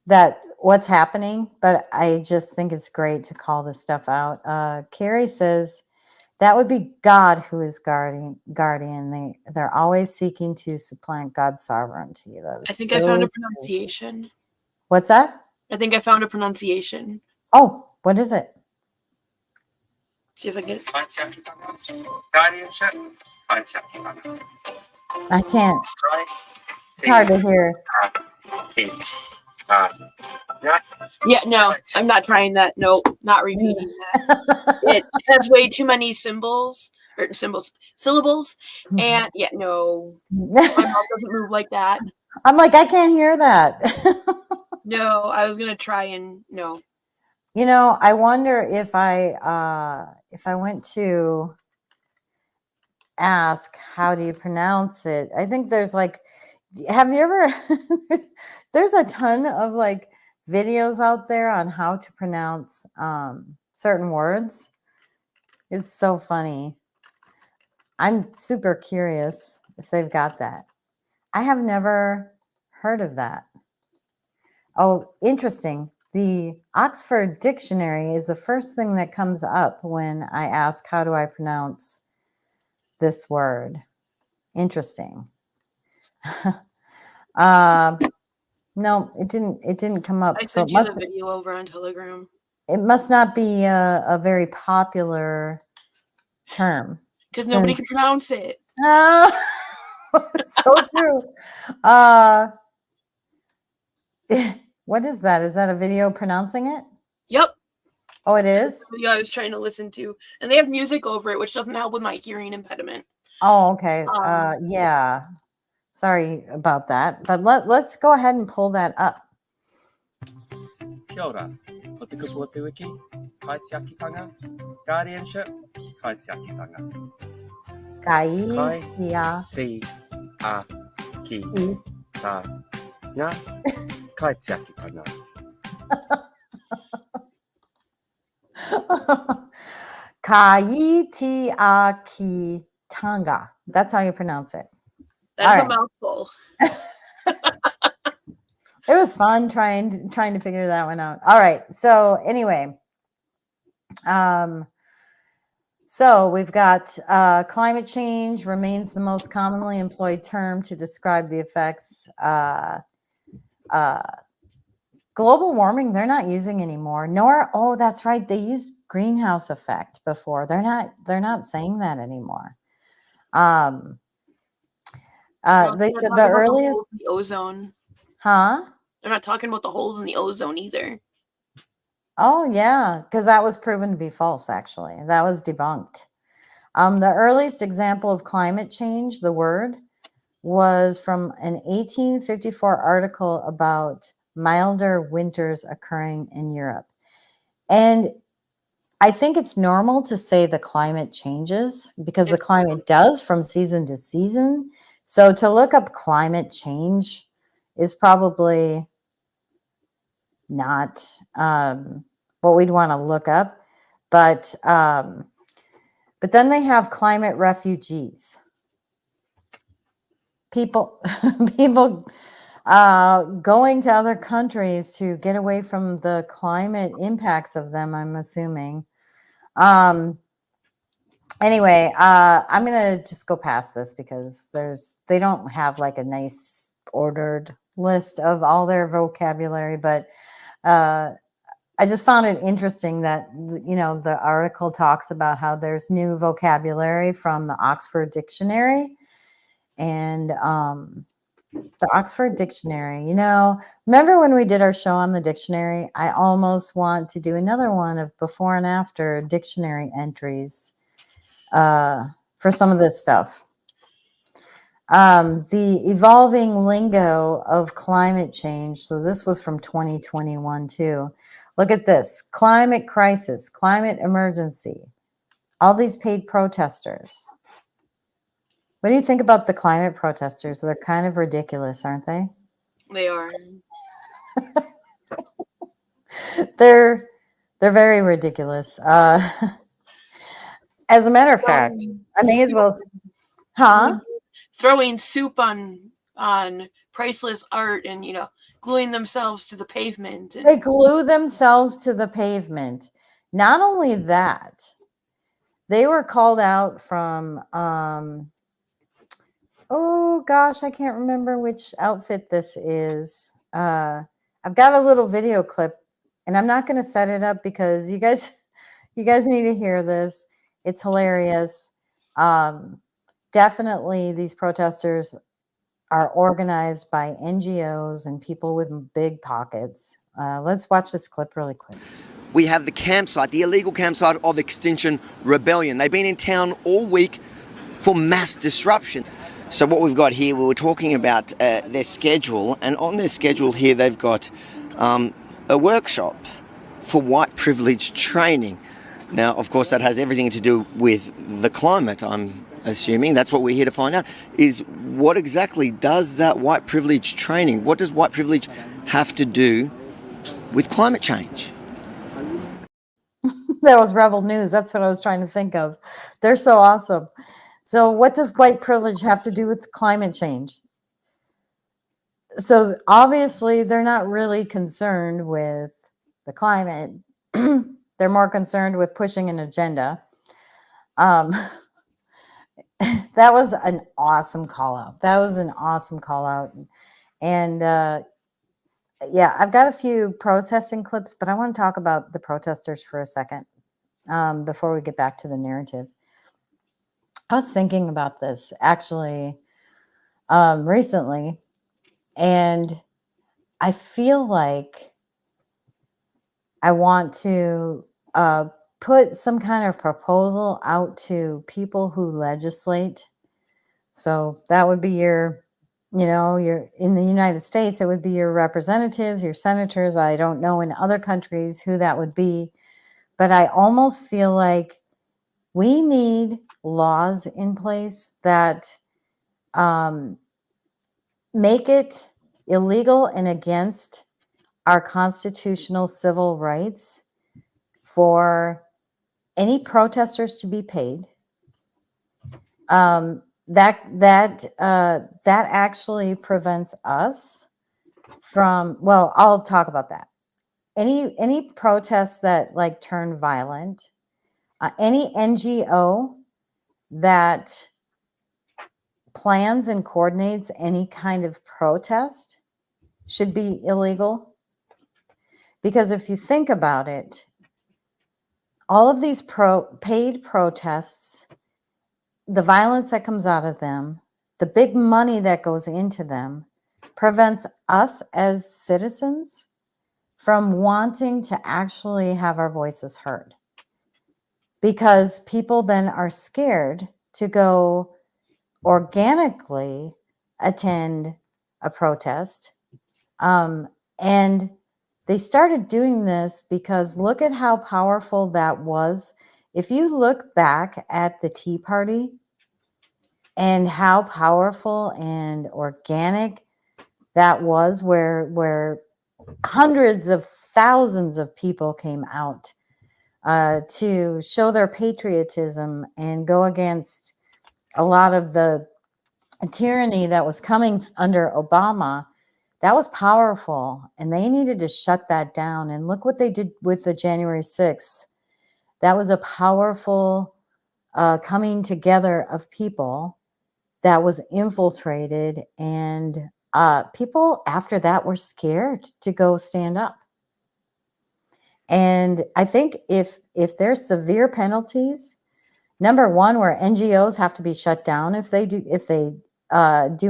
that what's happening, but I just think it's great to call this stuff out. Carrie says that would be God who is guardian. They're always seeking to supplant God's sovereignty. I think I found a pronunciation. What's that? I think I found a pronunciation. Oh, what is it? See if I get it. I can't. It's hard to hear. Yeah, no, I'm not trying that. Nope, not repeating that. It has way too many syllables, and yeah, no, my mouth doesn't move like that. I'm like, I can't hear that. No, I was gonna try and no. I wonder if I went to ask how do you pronounce it. I think there's like, have you ever? There's a ton of like videos out there on how to pronounce certain words. It's so funny. I'm super curious if they've got that. I have never heard of that. Oh, interesting. The Oxford Dictionary is the first thing that comes up when I ask, how do I pronounce this word? Interesting. No, it didn't come up. I So sent you the video over on Telegram. It must not be a very popular term. Because nobody can pronounce it. So true. What is that? Is that a video pronouncing it? Yep. Oh, it is? That's the video I was trying to listen to. And they have music over it, which doesn't help with my hearing impediment. Oh, okay. Yeah. Sorry about that. But let's go ahead and pull that up. Kia ora. Ko te kupu o te wiki, kai te akitanga, guardianship, kai te akitanga. Kai te akitanga, kai te akitanga. Kai te akitanga. That's how you pronounce it. That's a mouthful. It was fun trying to figure that one out. All right. So anyway, so we've got climate change remains the most commonly employed term to describe the effects. Global warming, they're not using anymore. Nor, oh, that's right, they used greenhouse effect before. They're not saying that anymore. They said the earliest the ozone. Huh? They're not talking about the holes in the ozone either. Oh, yeah, because that was proven to be false, actually. That was debunked. The earliest example of climate change, the word, was from an 1854 article about milder winters occurring in Europe. And I think it's normal to say the climate changes because the climate does from season to season. So to look up climate change is probably not what we'd want to look up. But then they have climate refugees. People going to other countries to get away from the climate impacts of them, I'm assuming. Anyway, I'm going to just go past this because they don't have like a nice ordered list of all their vocabulary, but I just found it interesting that, the article talks about how there's new vocabulary from the Oxford Dictionary. And the Oxford Dictionary, remember when we did our show on the dictionary? I almost want to do another one of before and after dictionary entries for some of this stuff. The evolving lingo of climate change. So this was from 2021 too. Look at this: climate crisis, climate emergency, all these paid protesters. What do you think about the climate protesters? They're kind of ridiculous, aren't they? They are. They're very ridiculous. As a matter of fact, I may as well. Huh? Throwing soup on priceless art and gluing themselves to the pavement. They glue themselves to the pavement. Not only that, they were called out from oh gosh, I can't remember which outfit this is. I've got a little video clip, and I'm not going to set it up because you guys need to hear this. It's hilarious. Definitely, these protesters are organized by NGOs and people with big pockets. Let's watch this clip really quick. We have the campsite, the illegal campsite of Extinction Rebellion. They've been in town all week for mass disruption. So what we've got here, we were talking about their schedule, and on their schedule here they've got a workshop for white privilege training. Now, of course, that has everything to do with the climate, I'm assuming. That's what we're here to find out, is what exactly does that white privilege training, what does white privilege have to do with climate change? That was Rebel News. That's what I was trying to think of. They're so awesome. So what does white privilege have to do with climate change? So obviously they're not really concerned with the climate. They're more concerned with pushing an agenda. That was an awesome call out. And yeah, I've got a few protesting clips, but I want to talk about the protesters for a second before we get back to the narrative. I was thinking about this actually recently, and I feel like I want to put some kind of proposal out to people who legislate. So that would be your in the United States, it would be your representatives, your senators. I don't know in other countries who that would be, but I almost feel like we need laws in place that make it illegal and against our constitutional civil rights for any protesters to be paid. That actually prevents us from, well, I'll talk about that. Any protests that like turn violent, any NGO that plans and coordinates any kind of protest should be illegal. Because if you think about it, all of these paid protests, the violence that comes out of them, the big money that goes into them, prevents us as citizens from wanting to actually have our voices heard. because people then are scared to go organically attend a protest. And they started doing this because look at how powerful that was. If you look back at the Tea Party and how powerful and organic that was, where hundreds of thousands of people came out to show their patriotism and go against a lot of the tyranny that was coming under Obama, that was powerful. And they needed to shut that down. And look what they did with the January 6th. That was a powerful coming together of people that was infiltrated. And people after that were scared to go stand up. And I think if there's severe penalties, number one, where NGOs have to be shut down if they do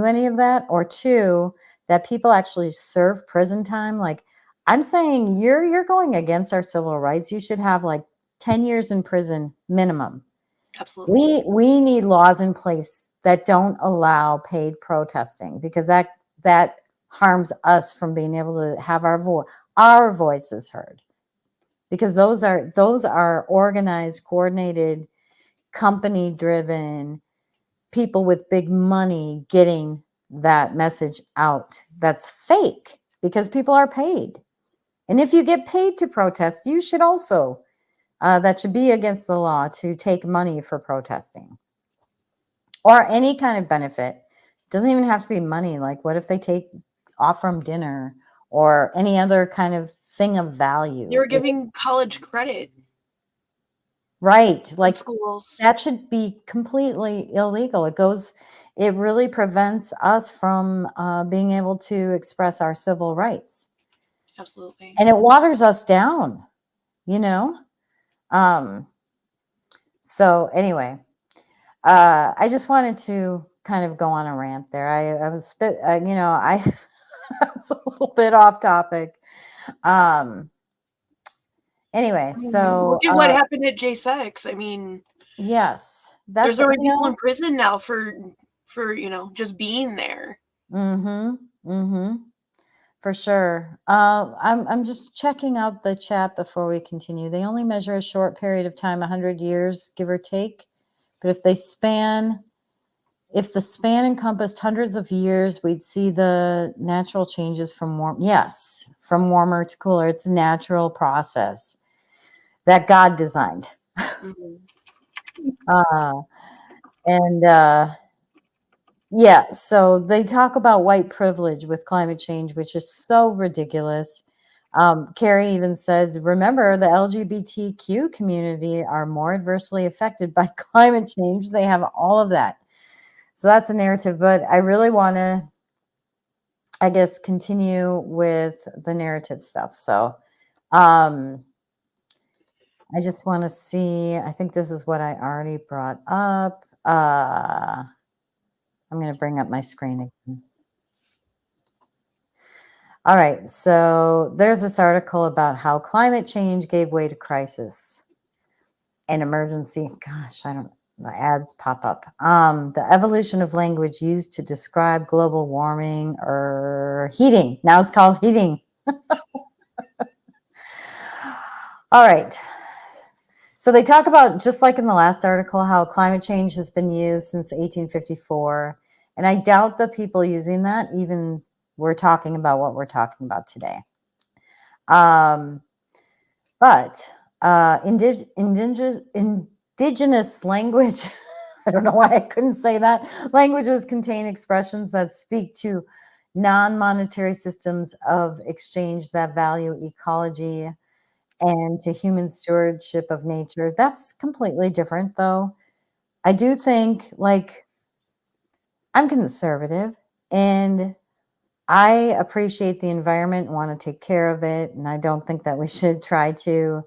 any of that, or two, that people actually serve prison time. Like, I'm saying you're going against our civil rights. You should have like 10 years in prison minimum. Absolutely. We need laws in place that don't allow paid protesting, because that harms us from being able to have our voices heard. Because those are organized, coordinated, company-driven people with big money getting that message out. That's fake, because people are paid. And if you get paid to protest, you should also, that should be against the law to take money for protesting. Or any kind of benefit. It doesn't even have to be money. Like, what if they take off from dinner or any other kind of thing of value? You're giving college credit. Right. Like, schools. That should be completely illegal. It really prevents us from being able to express our civil rights. Absolutely. And it waters us down, So anyway, I just wanted to kind of go on a rant there. I was I was a little bit off topic. Anyway, so look at what happened at J6. I mean, yes, there's already people in prison now for just being there. For sure. I'm just checking out the chat before we continue. They only measure a short period of time, 100 years, give or take. But if the span encompassed hundreds of years, we'd see the natural changes from from warmer to cooler. It's a natural process that God designed. Yeah, so they talk about white privilege with climate change, which is so ridiculous. Carrie even said, remember, the LGBTQ community are more adversely affected by climate change. They have all of that. So that's a narrative, but I really want to, I guess, continue with the narrative stuff. So I just want to see, I think this is what I already brought up. I'm going to bring up my screen again. All right, so there's this article about how climate change gave way to crisis and emergency. Gosh, the ads pop up. The evolution of language used to describe global warming or heating. Now it's called heating. All right. So they talk about, just like in the last article, how climate change has been used since 1854. And I doubt the people using that even were talking about what we're talking about today. But indigenous language, I don't know why I couldn't say that, languages contain expressions that speak to non-monetary systems of exchange that value ecology and to human stewardship of nature. That's completely different, though. I do think, like, I'm conservative and I appreciate the environment and want to take care of it. And I don't think that we should try to,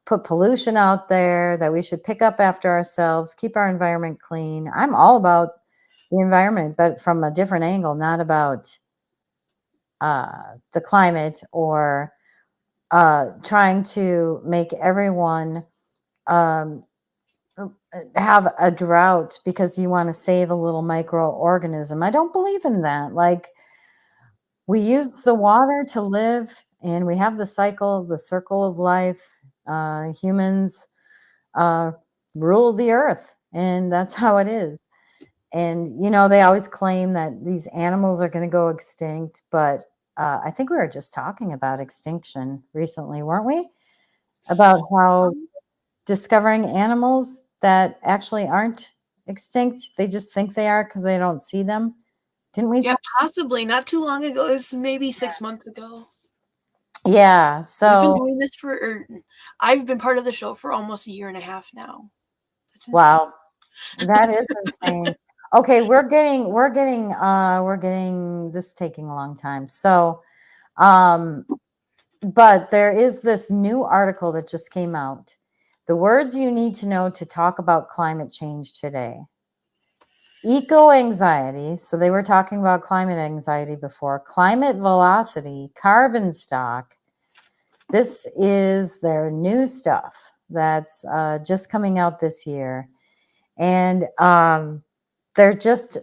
put pollution out there, that we should pick up after ourselves, keep our environment clean. I'm all about the environment, but from a different angle, not about the climate or trying to make everyone have a drought because you want to save a little microorganism. I don't believe in that. Like, we use the water to live, and we have the circle of life. Humans rule the earth, and that's how it is. And, they always claim that these animals are going to go extinct, but I think we were just talking about extinction recently, weren't we? About how discovering animals that actually aren't extinct, they just think they are because they don't see them. Didn't we? Yeah, possibly. Not too long ago. It was maybe 6 months ago. Yeah. We've been So, doing this I've been part of the show for almost a year and a half now. That's insane. wow, that is insane. Okay, we're getting this is taking a long time. So, but there is this new article that just came out. The words you need to know to talk about climate change today. Eco-anxiety, so they were talking about climate anxiety before. Climate velocity, carbon stock. This is their new stuff that's just coming out this year. And they're just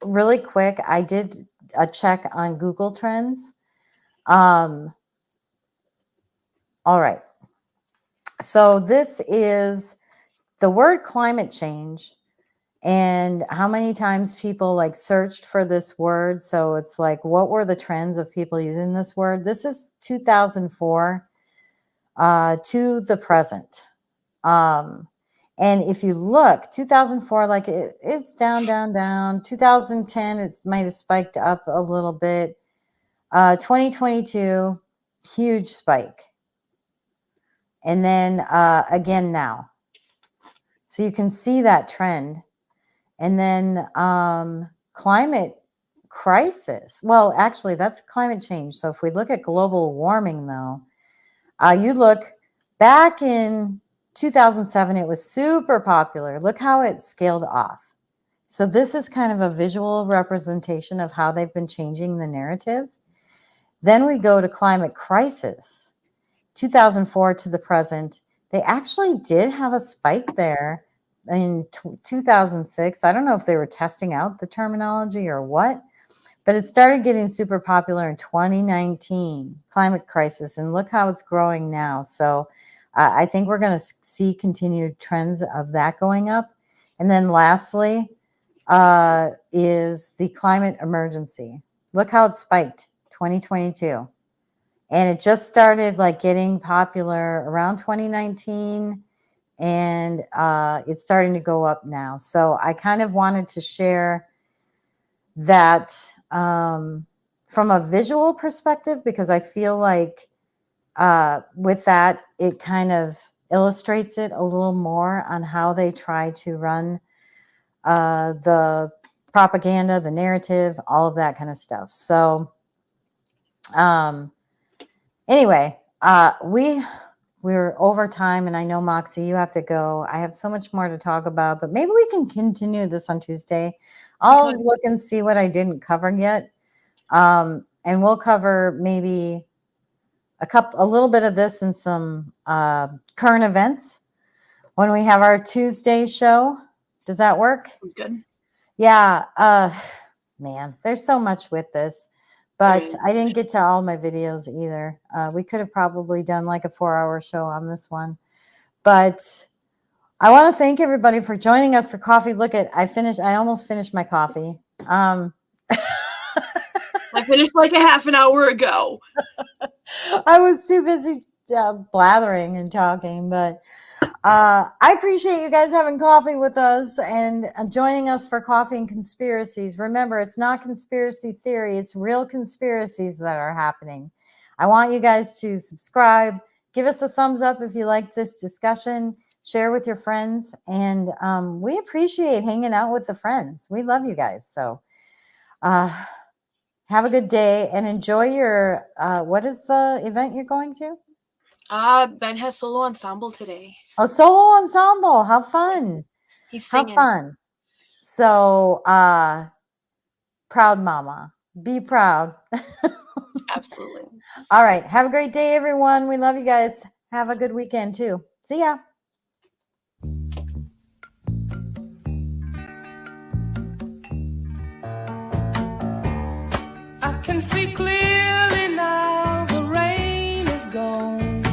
really quick. I did a check on Google Trends. All right. So this is the word climate change and how many times people like searched for this word. So it's like, what were the trends of people using this word? This is 2004 to the present. And if you look, 2004, like it's down, down, down. 2010, it might have spiked up a little bit. 2022, huge spike. And then again now. So you can see that trend. And then climate crisis. Well, actually, that's climate change. So if we look at global warming, though, you look back in 2007, it was super popular. Look how it scaled off. So this is kind of a visual representation of how they've been changing the narrative. Then we go to climate crisis, 2004 to the present. They actually did have a spike there in 2006. I don't know if they were testing out the terminology or what, but it started getting super popular in 2019, climate crisis, and look how it's growing now. So I think we're going to see continued trends of that going up. And then lastly is the climate emergency. Look how it spiked, 2022. And it just started like getting popular around 2019, and it's starting to go up now. So I kind of wanted to share that from a visual perspective, because I feel like with that, it kind of illustrates it a little more on how they try to run the propaganda, the narrative, all of that kind of stuff. So anyway, we're over time, and I know, Moxie, you have to go. I have so much more to talk about, but maybe we can continue this on Tuesday. I'll look and see what I didn't cover yet. And we'll cover maybe a little bit of this and some current events when we have our Tuesday show. Does that work? Good. Yeah. Man, there's so much with this. But I didn't get to all my videos either. We could have probably done like a 4-hour show on this one. But I want to thank everybody for joining us for coffee. Look at, I almost finished my coffee. I finished like a half an hour ago. I was too busy blathering and talking, but I appreciate you guys having coffee with us and joining us for Coffee and Conspiracies. Remember, it's not conspiracy theory. It's real conspiracies that are happening. I want you guys to subscribe. Give us a thumbs up if you like this discussion. Share with your friends. And we appreciate hanging out with the friends. We love you guys. So have a good day and enjoy your, what is the event you're going to? Ben has solo ensemble today. Oh, solo ensemble. How fun. He's singing. How fun. So, proud mama. Be proud. Absolutely. All right. Have a great day, everyone. We love you guys. Have a good weekend, too. See ya. I can see clearly now, the rain is gone.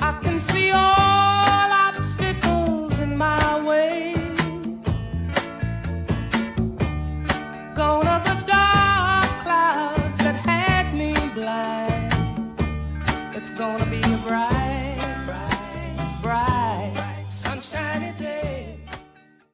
I can see all obstacles in my way. Gone are the dark clouds that had me blind. It's gonna be a bright